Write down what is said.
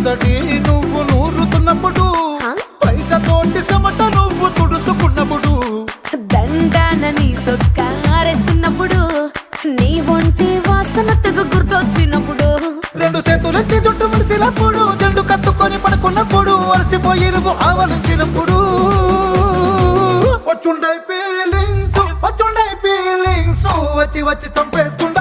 సందడి నువ్వు నూరుతున్నప్పుడు, బయట తోటి చెమట నువ్వు తుడుచుకున్నప్పుడు, దండాన నీ సొక్కారేస్తున్నప్పుడు, నీ ఒంటి వాసన తెగ గుర్తొచ్చినప్పుడు, రెండు చేతులెత్తి చుట్టు మలిసినప్పుడు, జెండు కత్తుకొని పడుకున్నప్పుడు, అలసిపోయి నువ్వు ఆవలించినప్పుడు, వచ్చుండై ఫీలింగ్స్ వచ్చి వచ్చి చంపేస్తుండ